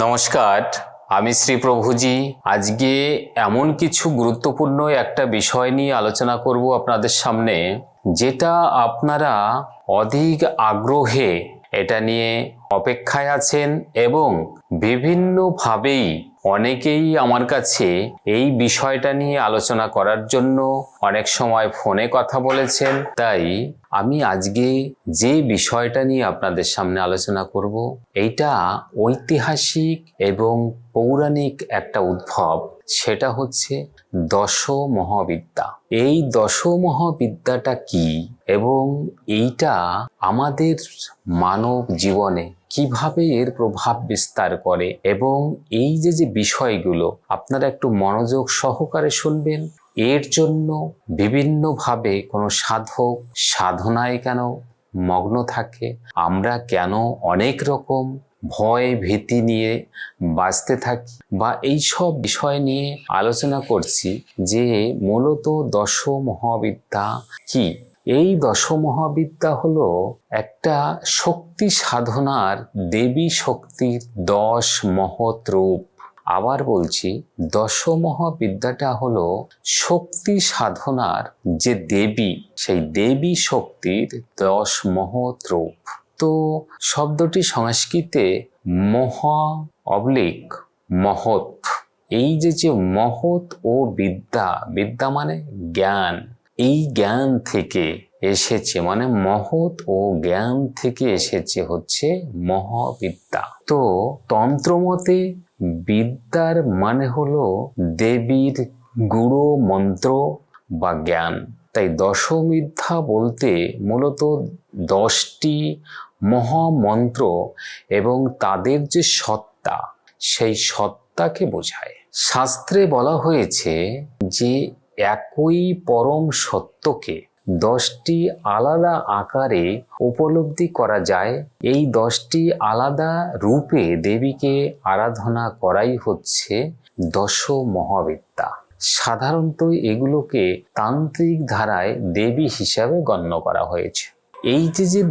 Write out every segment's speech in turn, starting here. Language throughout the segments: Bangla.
নমস্কার, আমি শ্রী প্রভুজি। আজকে এমন কিছু গুরুত্বপূর্ণ একটা বিষয় নিয়ে আলোচনা করব আপনাদের সামনে, যেটা আপনারা অধিক আগ্রহে এটা নিয়ে অপেক্ষায় আছেন এবং বিভিন্নভাবেই অনেকেই আমার কাছে এই বিষয়টা নিয়ে আলোচনা করার জন্য অনেক সময় ফোনে কথা বলেছেন। তাই আমি আজকে যে বিষয়টা নিয়ে আপনাদের সামনে আলোচনা করব, এইটা ঐতিহাসিক এবং পৌরাণিক একটা উদ্ভব। সেটা হচ্ছে দশ মহাবিদ্যা। এই দশ মহাবিদ্যাটা কি এবং এইটা আমাদের মানব জীবনে কিভাবে এর প্রভাব বিস্তার করে, এবং এই যে বিষয়গুলো আপনারা একটু মনোযোগ সহকারে শুনবেন। এর জন্য বিভিন্নভাবে কোনো সাধক সাধনায় কেন মগ্ন থাকে, আমরা কেন অনেক রকম ভয় ভীতি নিয়ে বাঁচতে থাকি, বা এই সব বিষয় নিয়ে আলোচনা করছি। যে মূলত দশ মহাবিদ্যা কি। এই দশ মহাবিদ্যা হলো একটা শক্তি সাধনার দেবী শক্তির 10 মহৎ রূপ। আবার বলছি, দশ মহাবিদ্যাটা হলো শক্তি সাধনার যে দেবী, সেই দেবী শক্তির 10 মহৎ রূপ। তো শব্দটি সংস্কৃতে মহা অবলিক মহৎ। এই যে মহৎ ও বিদ্যা, বিদ্যা মানে জ্ঞান, এই জ্ঞান থেকে এসেছে, মানে মহৎ ও জ্ঞান থেকে এসেছে হচ্ছে মহাবিদ্যা। তো তন্ত্রমতে বিদ্যার মানে হলো দেবীর গুড়ো মন্ত্র বা জ্ঞান। তাই দশবিদ্যা বলতে মূলত 10টি মহামন্ত্র এবং তাদের যে সত্তা, সেই সত্তাকে বোঝায়। শাস্ত্রে বলা হয়েছে যে একই পরম সত্যকে 10টি আলাদা আকারে উপলব্ধি করা যায়। এই 10টি আলাদা রূপে দেবীকে আরাধনা করাই হচ্ছে দশ মহাবিদ্যা। সাধারণত এগুলোকে তান্ত্রিক ধারায় দেবী হিসাবে গণ্য করা হয়েছে। এই যে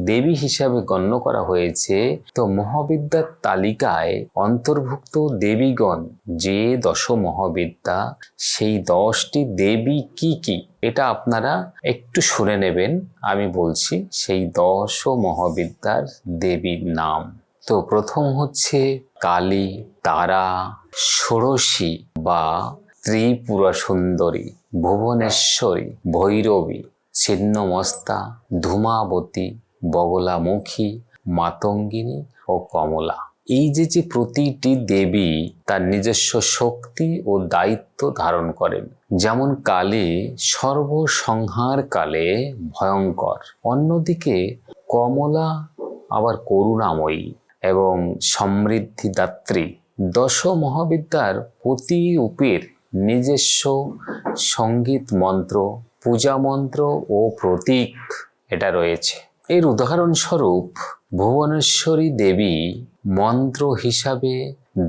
দেবী হিসাবে গণ্য করা হয়েছে, তো মহাবিদ্যার তালিকায় অন্তর্ভুক্ত দেবীগণ যে দশ মহাবিদ্যা, সেই 10টি দেবী কি কি এটা আপনারা একটু শুনে নেবেন। আমি বলছি সেই 10 মহাবিদ্যার দেবীর নাম। তো প্রথম হচ্ছে কালী, তারা, ষোড়শী বা ত্রিপুরা সুন্দরী, ভুবনেশ্বরী, ভৈরবী, ছিন্নমস্তা, ধূমাবতী, বগলামুখী, মাতঙ্গিনী ও কমলা। এই যে প্রতিটি দেবী তার নিজস্ব শক্তি ও দায়িত্ব ধারণ করেন। যেমন কালী সর্বসংহার কালে ভয়ঙ্কর, অন্যদিকে কমলা আবার করুণাময়ী এবং সমৃদ্ধিদাত্রী। দশ মহাবিদ্যার প্রতি রূপের নিজস্ব সঙ্গীত মন্ত্র, পূজা মন্ত্র ও প্রতীক এটা রয়েছে। এর উদাহরণস্বরূপ ভুবনেশ্বরী দেবী মন্ত্র হিসাবে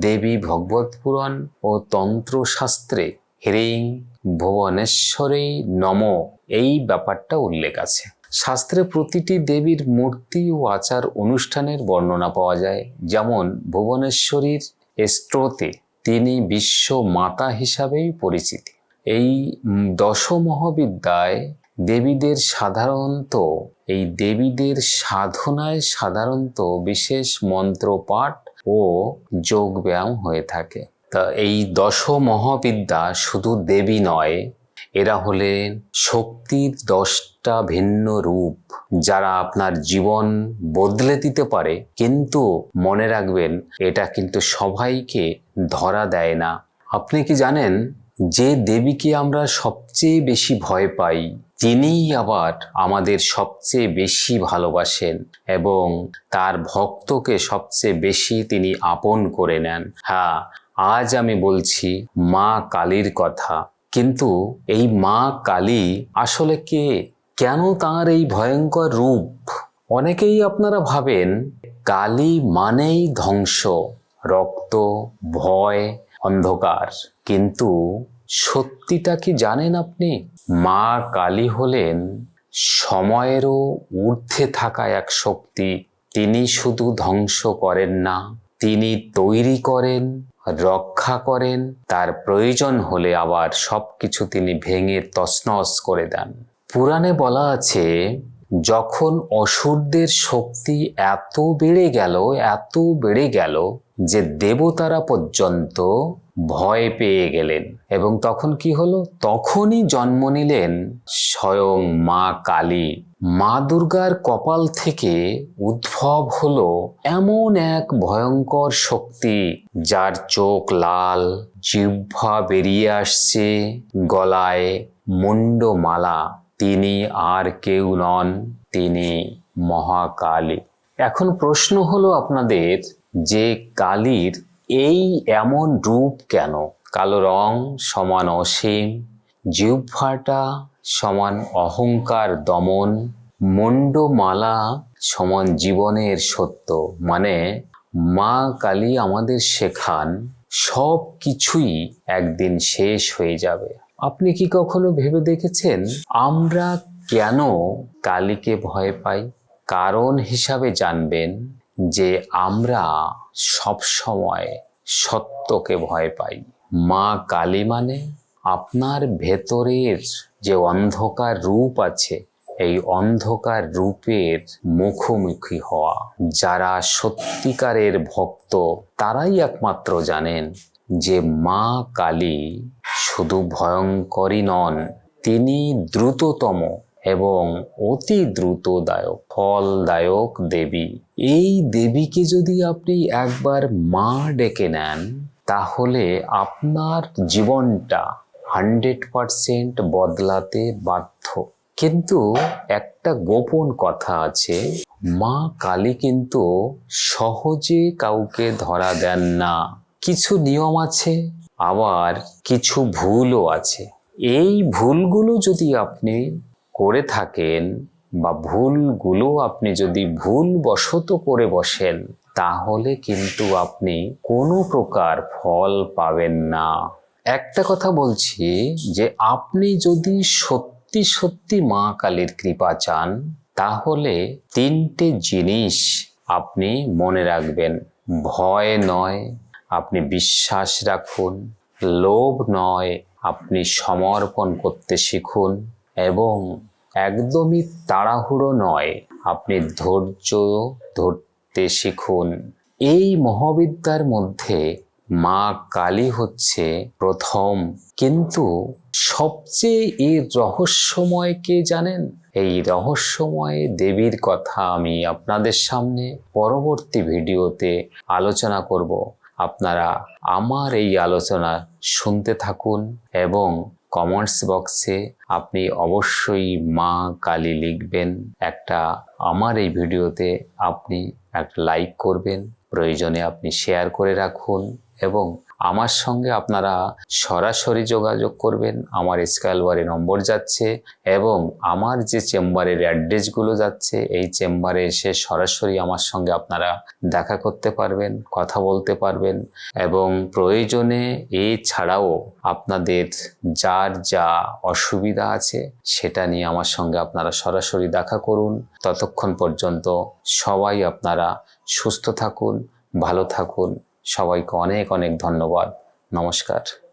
দেবী ভগবত পুরাণ ও তন্ত্রশাস্ত্রে হ্রিং ভুবনেশ্বরী নম এই ব্যাপারটা উল্লেখ আছে। শাস্ত্রে প্রতিটি দেবীর মূর্তি ও আচার অনুষ্ঠানের বর্ণনা পাওয়া যায়। যেমন ভুবনেশ্বরীর স্তোত্রে তিনি বিশ্ব মাতা হিসাবেই পরিচিতি। এই দশ মহাবিদ্যায় দেবীদের সাধনায় সাধারণত বিশেষ মন্ত্র পাঠ ও যোগ ব্যায়াম হয়ে থাকে। তা এই দশ মহাবিদ্যা শুধু দেবী নয়, এরা হলেন শক্তির 10টা ভিন্ন রূপ, যারা আপনার জীবন বদলে দিতে পারে। কিন্তু মনে রাখবেন, এটা কিন্তু সবাইকে ধরা দেয় না। আপনি কি জানেন যে দেবীকে আমরা সবচেয়ে বেশি ভয় পাই, তিনিই আবার আমাদের সবচেয়ে বেশি ভালোবাসেন এবং তার ভক্তকে সবচেয়ে বেশি তিনি আপন করে নেন। হ্যাঁ, আজ আমি বলছি মা কালীর কথা। কিন্তু এই মা কালী আসলে কে? কেন তার এই ভয়ঙ্কর রূপ? অনেকেই আপনারা ভাবেন কালী মানেই ধ্বংস, রক্ত, ভয়, অন্ধকার। কিন্তু সত্যিটা কি জানেন আপনি? মা কালী হলেন সময়েরও ঊর্ধ্বে থাকা এক শক্তি। তিনি শুধু ধ্বংস করেন না, তিনি তৈরি করেন, রক্ষা করেন, তার প্রয়োজন হলে আবার সবকিছু তিনি ভেঙে তছনছ করে দেন। পুরাণে বলা আছে, যখন অসুরদের শক্তি এত বেড়ে গেল যে দেবতারা পর্যন্ত ভয় পেয়ে গেলেন, এবং তখন কি হলো? তখনই জন্ম নিলেন স্বয়ং মা কালী। মা দুর্গার কপাল থেকে উদ্ভব হলো এমন এক ভয়ঙ্কর শক্তি, যার চোখ লাল, জিহ্বা বেরিয়ে আসছে, গলায় মুন্ডমালা। তিনি আর কেউ নন, তিনি মহাকালী। এখন প্রশ্ন হলো আপনাদের, যে কালীর এই এমন রূপ কেন? কালো রং সমান অসীম, জিহ্বাটা সমান অহংকার দমন, মুন্ডমালা সমান জীবনের সত্য। মানে মা কালী আমাদের শেখান সব কিছুই একদিন শেষ হয়ে যাবে। আপনি কি কখনো ভেবে দেখেছেন আমরা কেন কালীকে ভয় পাই? কারণ হিসাবে জানবেন যে আমরা সব সময় সত্যকে ভয় পাই। মা কালী মানে আপনার ভেতরের যে অন্ধকার রূপ আছে, এই অন্ধকার রূপের মুখোমুখি হওয়া। যারা সত্যিকারের ভক্ত তারাই একমাত্র জানেন যে মা কালী শুধু ভয়ঙ্করী নন, তিনি দ্রুততম এবং অতি দ্রুতদায়ক, ফলদায়ক দেবী। এই দেবীকে যদি আপনি একবার মা ডেকে নেন, তাহলে আপনার জীবনটা 100% বদলাতে বাধ্য। কিন্তু একটা গোপন কথা আছে, মা কালী কিন্তু সহজে কাউকে ধরা দেন না। কিছু নিয়ম আছে, আবার কিছু ভুলও আছে। এই ভুলগুলো যদি আপনি করে থাকেন, বা ভুলগুলো আপনি যদি ভুলবশত করে বসেন, তাহলে কিন্তু আপনি কোনো প্রকার ফল পাবেন না। একটা কথা বলছি, যে আপনি যদি সত্যি সত্যি মা কালীর কৃপা চান, তাহলে 3টে জিনিস আপনি মনে রাখবেন। ভয় নয়, আপনি বিশ্বাস রাখুন। লোভ নয়, আপনি সমর্পণ করতে শিখুন। এবং একদমই তাড়াহুড়ো নয়, আপনি ধৈর্য ধরতে শিখুন। এই মহাবিদ্যার মধ্যে মা কালী হচ্ছে প্রথম। কিন্তু সবচেয়ে এর রহস্যময় কে জানেন? এই রহস্যময় দেবীর কথা আমি আপনাদের সামনে পরবর্তী ভিডিওতে আলোচনা করব। আপনারা আমার এই আলোচনা শুনতে থাকুন, এবং কমেন্টস বক্সে আপনি অবশ্যই মা কালী লিখবেন। আমার এই ভিডিওতে আপনি একটা লাইক করবেন, প্রয়োজনে আপনি শেয়ার করে রাখুন, এবং আমার সঙ্গে আপনারা সরাসরি যোগাযোগ করবেন। আমার স্ক্রল বারে নম্বর যাচ্ছে, এবং আমার যে চেম্বারের অ্যাড্রেসগুলো যাচ্ছে, এই চেম্বারে এসে সরাসরি আমার সঙ্গে আপনারা দেখা করতে পারবেন, কথা বলতে পারবেন। এবং প্রয়োজনে এছাড়াও আপনাদের যার যা অসুবিধা আছে সেটা নিয়ে আমার সঙ্গে আপনারা সরাসরি দেখা করুন। ততক্ষণ পর্যন্ত সবাই আপনারা সুস্থ থাকুন, ভালো থাকুন। সবাইকে অনেক অনেক ধন্যবাদ। নমস্কার।